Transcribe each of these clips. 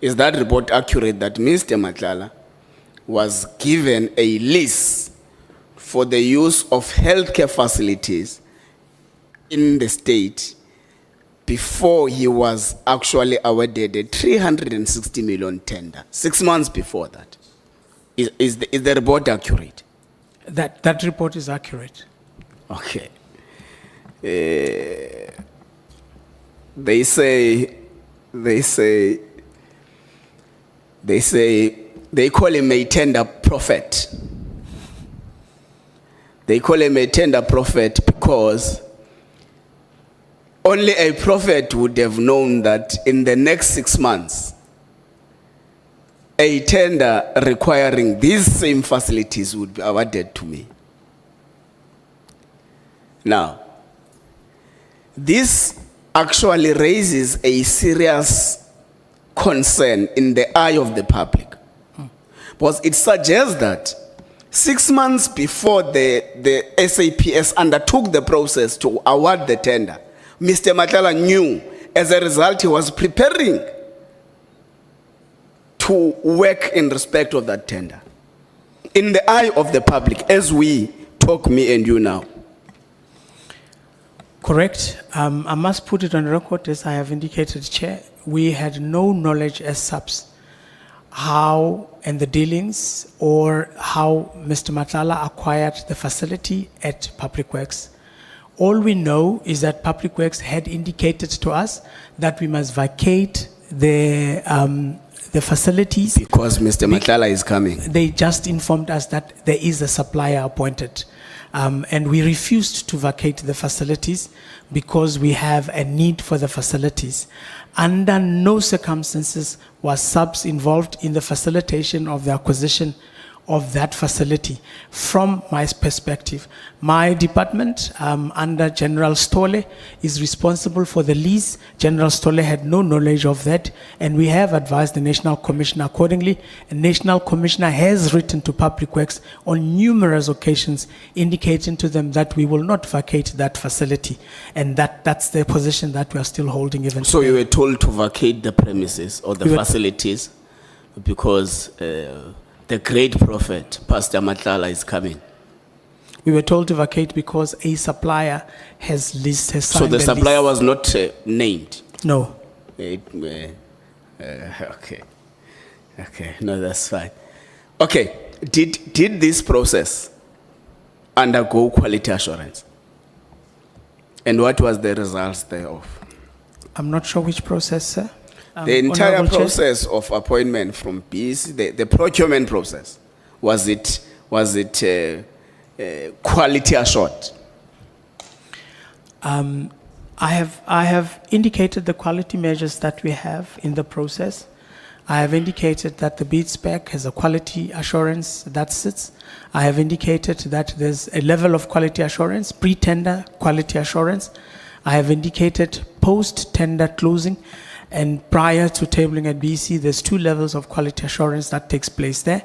Is that report accurate that Mr. Matlala was given a lease for the use of healthcare facilities in the state before he was actually awarded a 360 million tender, 6 months before that? Is the report accurate? That report is accurate. Okay. They say they call him a tender prophet. They call him a tender prophet because only a prophet would have known that in the next 6 months, a tender requiring these same facilities would be awarded to me. Now, this actually raises a serious concern in the eye of the public. Because it suggests that 6 months before the SAPS undertook the process to award the tender, Mr. Matlala knew. As a result, he was preparing to work in respect of that tender. In the eye of the public, as we talk, me and you now. Correct. I must put it on record, as I have indicated, Chair. We had no knowledge as SAPS how and the dealings or how Mr. Matlala acquired the facility at Public Works. All we know is that Public Works had indicated to us that we must vacate the facilities. Because Mr. Matlala is coming. They just informed us that there is a supplier appointed. And we refused to vacate the facilities because we have a need for the facilities. Under no circumstances was SAPS involved in the facilitation of the acquisition of that facility. From my perspective, my department under General Stolle is responsible for the lease. General Stolle had no knowledge of that, and we have advised the National Commissioner accordingly. And National Commissioner has written to Public Works on numerous occasions indicating to them that we will not vacate that facility, and that's the position that we are still holding even So today. you were told to vacate the premises or the facilities because the great prophet, Pastor Matlala, is coming. We were told to vacate because a supplier has signed So the supplier was not named? No. Okay. Okay, no, that's fine. Okay, did this process undergo quality assurance? And what was the results thereof? I'm not sure which process, sir. The entire Honorable process of appointment from BC, the procurement process, was it quality assured? I have indicated the quality measures that we have in the process. I have indicated that the bid spec has a quality assurance that sits. I have indicated that there's a level of quality assurance, pre-tender quality assurance. I have indicated post-tender closing. And prior to tabling at BC, there's 2 levels of quality assurance that takes place there.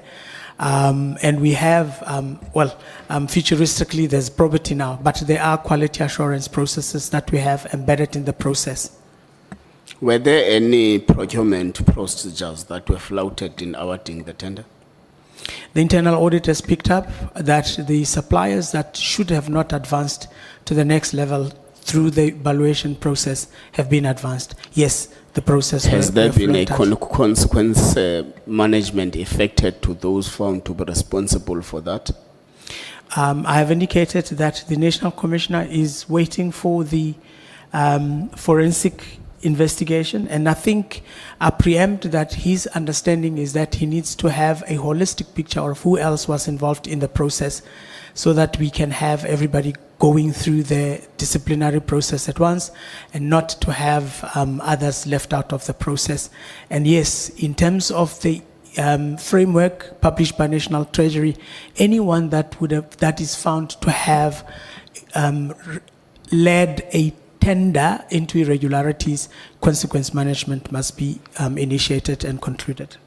And we have, futuristically, there's probity now, but there are quality assurance processes that we have embedded in the process. Were there any procurement procedures that were flouted in awarding the tender? The internal audit has picked up that the suppliers that should have not advanced to the next level through the evaluation process have been advanced. Yes, the process has there been a consequence management affected to those found to be responsible for that? I have indicated that the National Commissioner is waiting for the forensic investigation, and I think I preempt that his understanding is that he needs to have a holistic picture of who else was involved in the process so that we can have everybody going through the disciplinary process at once and not to have others left out of the process. And yes, in terms of the framework published by National Treasury, anyone that is found to have led a tender into irregularities, consequence management must be initiated and concluded.